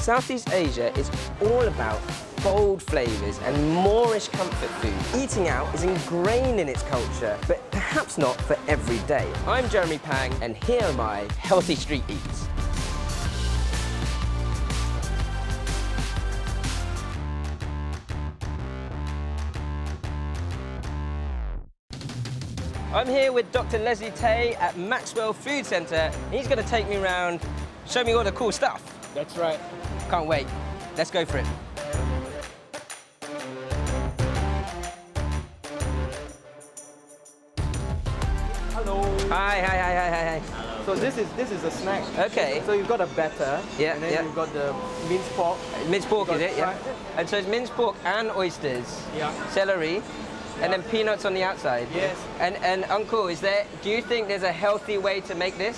Southeast Asia is all about bold flavours and Moorish comfort food. Eating out is ingrained in its culture, but perhaps not for every day. I'm Jeremy Pang, and here are my healthy street eats. I'm here with Dr. Leslie Tay at Maxwell Food Centre, and he's going to take me around, show me all the cool stuff. That's right. Can't wait. Let's go for it. Hello. Hi. Hello. So this is a snack. Okay. So you've got a batter. Yeah, And then yeah. you've got the minced pork. Minced pork, is it? Yeah. Fried. And so it's minced pork and oysters, Yeah. celery, and then peanuts on the outside. Yes. And Uncle, do you think there's a healthy way to make this?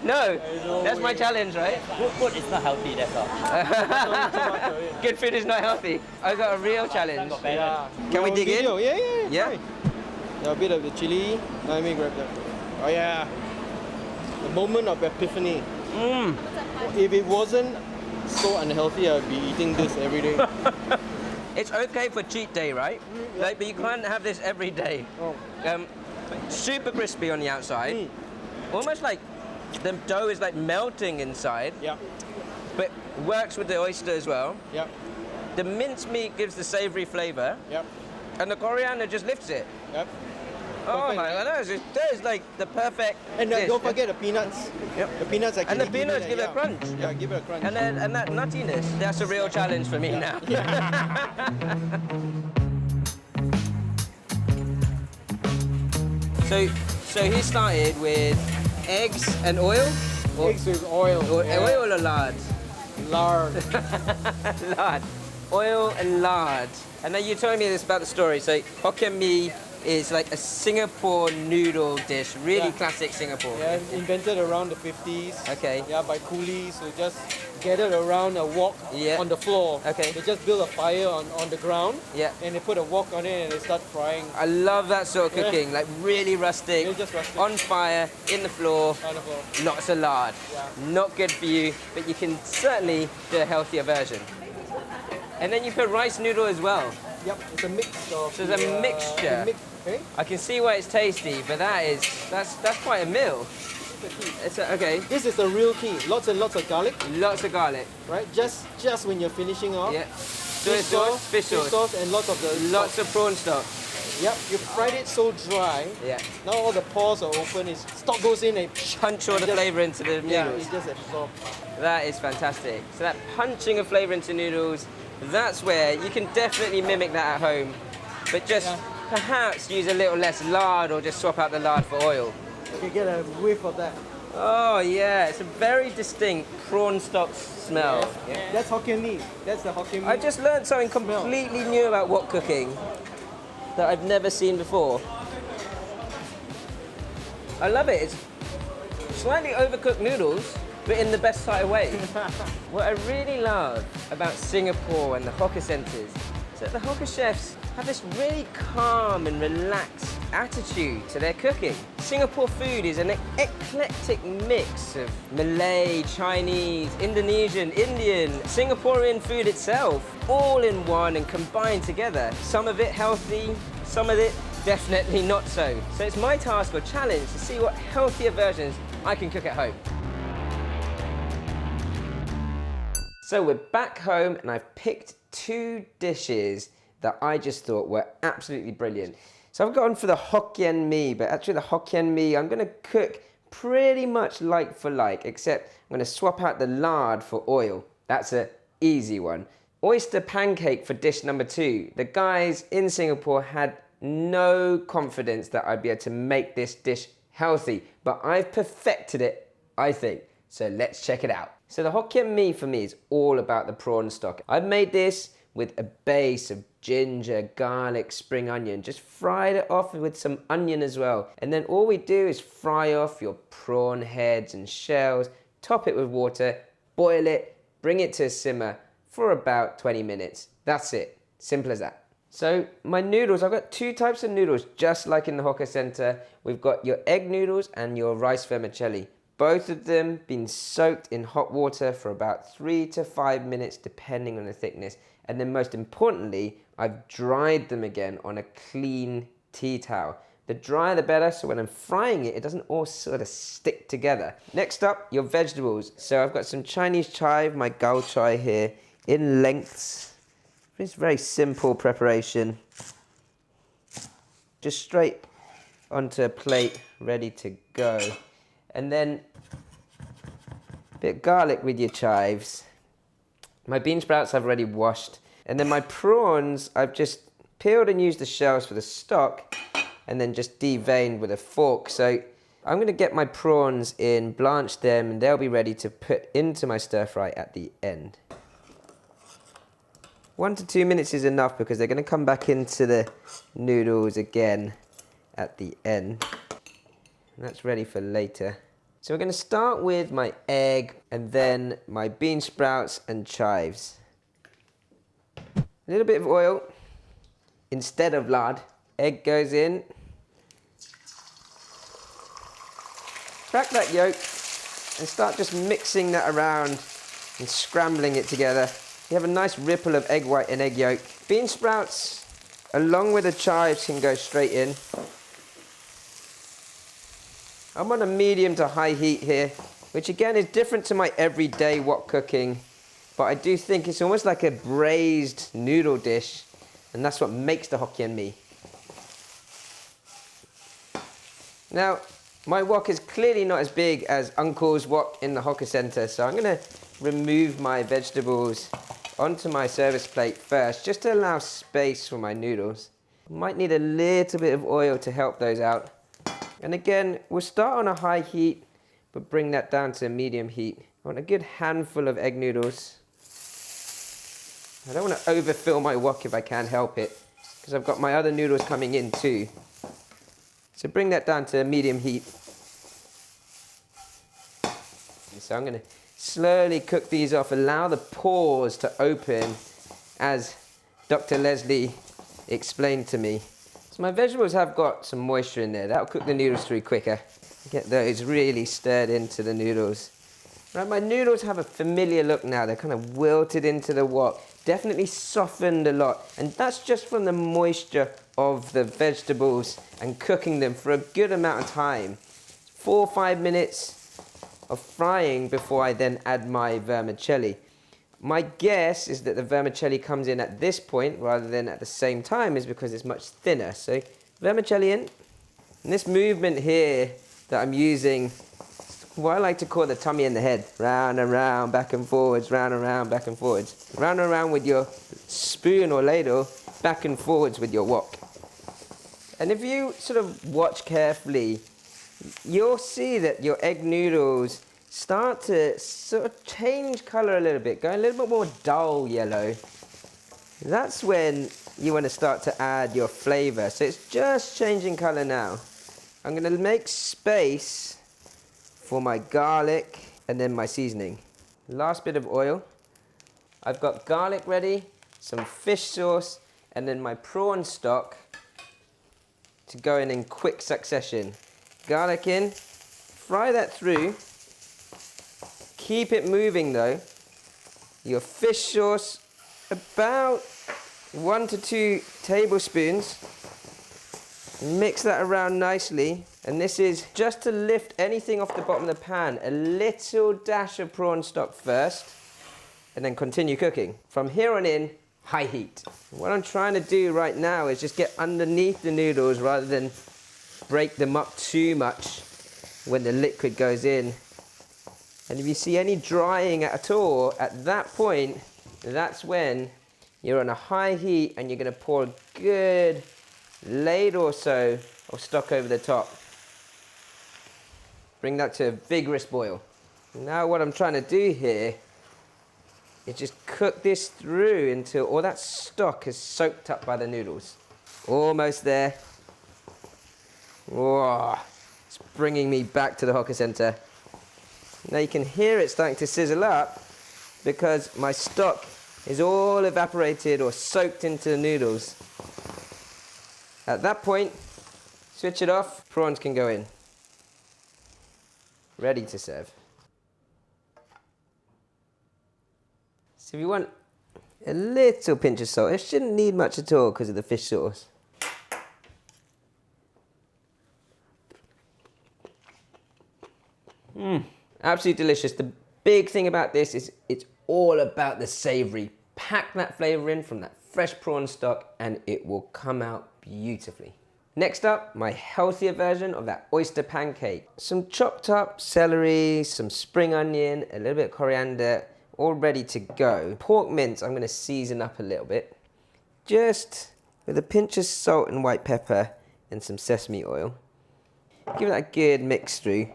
No, that's my challenge, right? Food is not healthy, that's all. Good food is not healthy. I got a real challenge. Yeah. Can we Your dig in? video? Yeah. Yeah? Fine. Yeah, a bit of the chili. Let me grab that. Oh yeah. The moment of epiphany. If it wasn't so unhealthy, I'd be eating this every day. It's okay for cheat day, right? Yeah. Like, but you can't have this every day. Oh. Super crispy on the outside. Almost like the dough is like melting inside, Yeah. but works with the oyster as well. Yeah. The mincemeat gives the savory flavour, Yep. and the coriander just lifts it. Yep. Oh Perfect. my god, that is like the perfect And dish. don't forget the peanuts. Yep. The peanuts actually. And the peanuts give it a yeah. crunch. Yeah, give it a crunch. And that nuttiness, that's a real challenge for me now. So he started with eggs and oil? Or, Eggs with oil. or yeah. oil or lard? Lard. Lard. Oil and lard. And then you told me this about the story. So Hokkien mee is like a Singapore noodle dish, really Yeah. classic Singapore. Yeah, invented around the 50s. Okay. Yeah, by coolies who just gathered around a wok Yeah. on the floor. Okay. They just build a fire on the ground. Yeah. And they put a wok on it and they start frying I love that sort of Yeah. cooking, like really rustic, Really just rustic. on fire, in the floor, on the floor. lots of lard. Yeah. Not good for you, but you can certainly do a healthier version. And then you put rice noodle as well. Yep, it's a mix of. So it's a mixture. Okay. I can see why it's tasty, but that's quite a meal. Okay, This is the real key. Lots and lots of garlic, lots of garlic. right? Just when you're finishing off. Yeah. Fish sauce, fish sauce, and lots of the. lots of prawn stock. Yep, you fried it so dry. Yeah. Now all the pores are open. Its stock goes in and Punch all the flavour into the yeah, noodles. it just absorbs. That is fantastic. So that punching of flavour into noodles, that's where you can definitely mimic that at home, but just Yeah. perhaps use a little less lard or just swap out the lard for oil. You can get a whiff of that. Oh yeah, it's a very distinct prawn stock smell. That's Hokkien mee. That's the Hokkien mee. I just learned something completely new about wok cooking that I've never seen before. I love it. It's slightly overcooked noodles, but in the best side of ways. What I really love about Singapore and the hawker centres is that the hawker chefs have this really calm and relaxed attitude to their cooking. Singapore food is an eclectic mix of Malay, Chinese, Indonesian, Indian, Singaporean food itself, all in one and combined together. Some of it healthy, some of it definitely not so. So it's my task or challenge to see what healthier versions I can cook at home. So we're back home and I've picked two dishes that I just thought were absolutely brilliant. So I've gone for the Hokkien mee, but actually the Hokkien mee I'm going to cook pretty much like for like, except I'm going to swap out the lard for oil. That's an easy one. Oyster pancake for dish number 2. The guys in Singapore had no confidence that I'd be able to make this dish healthy, but I've perfected it, I think. So let's check it out. So the Hokkien mee for me is all about the prawn stock. I've made this with a base of ginger, garlic, spring onion. Just fried it off with some onion as well. And then all we do is fry off your prawn heads and shells, top it with water, boil it, bring it to a simmer for about 20 minutes. That's it. Simple as that. So my noodles, I've got two types of noodles, just like in the hawker centre. We've got your egg noodles and your rice vermicelli. both of them been soaked in hot water for about 3 to 5 minutes, depending on the thickness. And then most importantly, I've dried them again on a clean tea towel. The drier the better, so when I'm frying it, it doesn't all sort of stick together. Next up, your vegetables. So I've got some Chinese chive, my gao chai here, in lengths. It's very simple preparation. Just straight onto a plate, ready to go. And then a bit of garlic with your chives. My bean sprouts I've already washed. And then my prawns, I've just peeled and used the shells for the stock, and then just deveined with a fork. So I'm going to get my prawns in, blanch them, and they'll be ready to put into my stir fry at the end. 1 to 2 minutes is enough because they're going to come back into the noodles again at the end. And that's ready for later. So we're going to start with my egg and then my bean sprouts and chives. A little bit of oil instead of lard. Egg goes in. Crack that yolk and start just mixing that around and scrambling it together. You have a nice ripple of egg white and egg yolk. Bean sprouts, along with the chives, can go straight in. I'm on a medium to high heat here, which again is different to my everyday wok cooking, but I do think it's almost like a braised noodle dish, and that's what makes the Hokkien mee. Now, my wok is clearly not as big as Uncle's wok in the hawker center, so I'm going to remove my vegetables onto my service plate first, just to allow space for my noodles. Might need a little bit of oil to help those out. And again, we'll start on a high heat, but bring that down to a medium heat. I want a good handful of egg noodles. I don't want to overfill my wok if I can help it, because I've got my other noodles coming in too. So bring that down to a medium heat. So I'm going to slowly cook these off, allow the pores to open, as Dr. Leslie explained to me. So my vegetables have got some moisture in there. That'll cook the noodles through quicker. Get those really stirred into the noodles. Right, my noodles have a familiar look now. They're kind of wilted into the wok. Definitely softened a lot. And that's just from the moisture of the vegetables and cooking them for a good amount of time. 4 or 5 minutes of frying before I then add my vermicelli. My guess is that the vermicelli comes in at this point rather than at the same time is because it's much thinner. So vermicelli in. And this movement here that I'm using, what I like to call the tummy and the head. Round and round, back and forwards, round and round, back and forwards. Round and round with your spoon or ladle, back and forwards with your wok. And if you sort of watch carefully, you'll see that your egg noodles start to sort of change color a little bit, go a little bit more dull yellow. That's when you want to start to add your flavor. So it's just changing color now. I'm going to make space for my garlic and then my seasoning. Last bit of oil. I've got garlic ready, some fish sauce, and then my prawn stock to go in quick succession. Garlic in, fry that through. Keep it moving though. Your fish sauce, about 1 to 2 tablespoons. Mix that around nicely. And this is just to lift anything off the bottom of the pan. A little dash of prawn stock first, and then continue cooking. From here on in, high heat. What I'm trying to do right now is just get underneath the noodles rather than break them up too much when the liquid goes in. And if you see any drying at all, at that point, that's when you're on a high heat and you're going to pour a good ladle or so of stock over the top. Bring that to a vigorous boil. Now what I'm trying to do here is just cook this through until all that stock is soaked up by the noodles. Almost there. Whoa, it's bringing me back to the hawker center. Now you can hear it starting to sizzle up because my stock is all evaporated or soaked into the noodles. At that point, switch it off, prawns can go in. ready to serve. So if you want a little pinch of salt, it shouldn't need much at all because of the fish sauce. Absolutely delicious. The big thing about this is it's all about the savoury. Pack that flavour in from that fresh prawn stock and it will come out beautifully. Next up, my healthier version of that oyster pancake. Some chopped up celery, some spring onion, a little bit of coriander, all ready to go. Pork mince I'm going to season up a little bit, just with a pinch of salt and white pepper and some sesame oil. Give that a good mix through.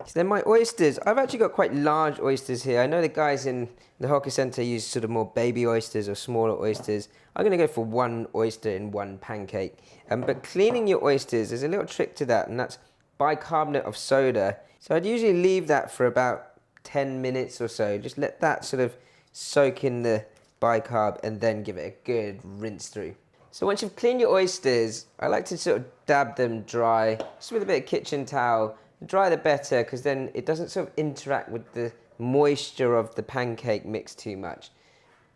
So then my oysters, I've actually got quite large oysters here. I know the guys in the hawker centre use sort of more baby oysters or smaller oysters. I'm going to go for one oyster in one pancake. But cleaning your oysters, there's a little trick to that, and that's bicarbonate of soda. So I'd usually leave that for about 10 minutes or so. Just let that sort of soak in the bicarb and then give it a good rinse through. So once you've cleaned your oysters, I like to sort of dab them dry, just with a bit of kitchen towel. The drier the better, because then it doesn't sort of interact with the moisture of the pancake mix too much.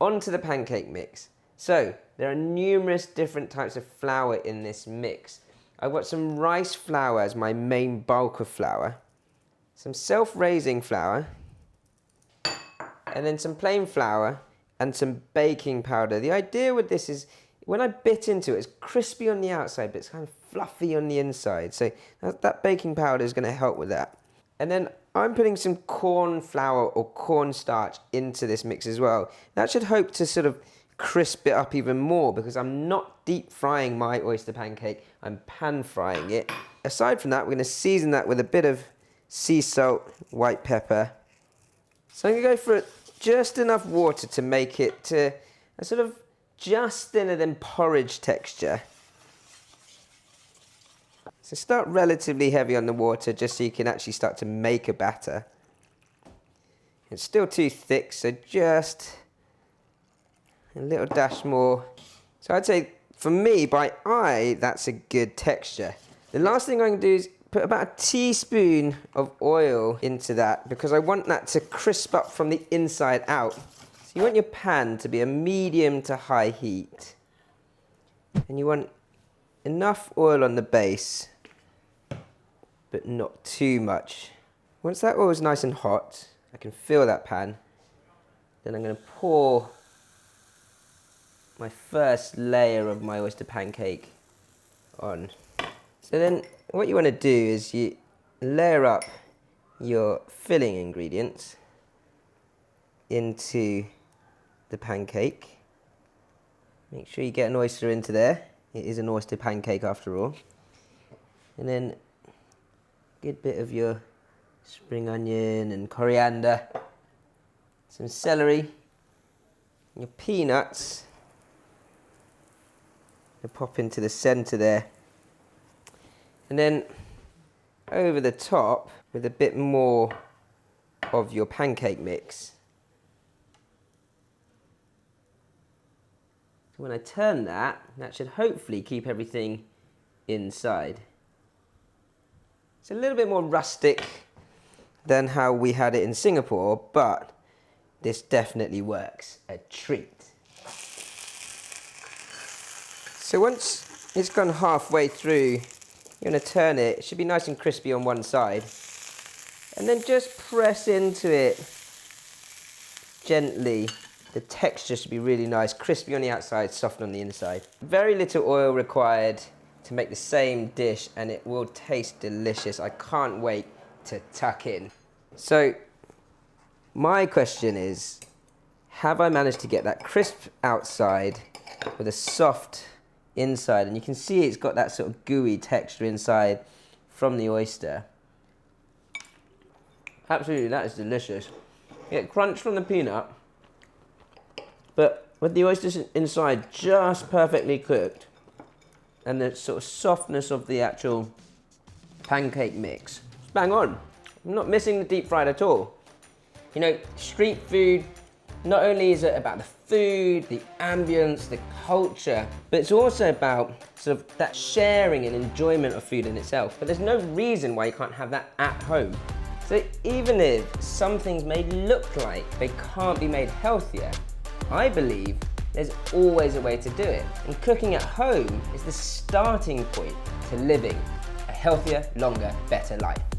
Onto the pancake mix. So there are numerous different types of flour in this mix. I've got some rice flour as my main bulk of flour, some self-raising flour, and then some plain flour and some baking powder. The idea with this is when I bit into it, it's crispy on the outside, but it's kind of fluffy on the inside. So that baking powder is going to help with that. And then I'm putting some corn flour or cornstarch into this mix as well. That should hope to sort of crisp it up even more, because I'm not deep frying my oyster pancake, I'm pan frying it. Aside from that, we're going to season that with a bit of sea salt, white pepper. So I'm going to go for just enough water to make it to a sort of just thinner than porridge texture. So start relatively heavy on the water just so you can actually start to make a batter. It's still too thick, so just a little dash more. So I'd say for me, by eye, that's a good texture. The last thing I'm going to do is put about a teaspoon of oil into that, because I want that to crisp up from the inside out. So you want your pan to be a medium to high heat. And you want enough oil on the base, but not too much. Once that oil is nice and hot, I can fill that pan. Then I'm going to pour my first layer of my oyster pancake on. So then what you want to do is you layer up your filling ingredients into the pancake. Make sure you get an oyster into there. It is an oyster pancake after all. And then a good bit of your spring onion and coriander, some celery, your peanuts. You pop into the center there. And then over the top with a bit more of your pancake mix. So when I turn that, that should hopefully keep everything inside. It's a little bit more rustic than how we had it in Singapore, but this definitely works a treat. So once it's gone halfway through, you're going to turn it. It should be nice and crispy on one side. And then just press into it gently. The texture should be really nice, crispy on the outside, soft on the inside. Very little oil required to make the same dish, and it will taste delicious. I can't wait to tuck in. So my question is, have I managed to get that crisp outside with a soft inside? And you can see it's got that sort of gooey texture inside from the oyster. Absolutely, that is delicious. You get crunch from the peanut, but with the oysters inside just perfectly cooked, and the sort of softness of the actual pancake mix. Bang on. I'm not missing the deep fried at all. You know, street food Not only is it about the food, the ambience, the culture, but it's also about sort of that sharing and enjoyment of food in itself. But there's no reason why you can't have that at home. So even if some things may look like they can't be made healthier, I believe there's always a way to do it. And cooking at home is the starting point to living a healthier, longer, better life.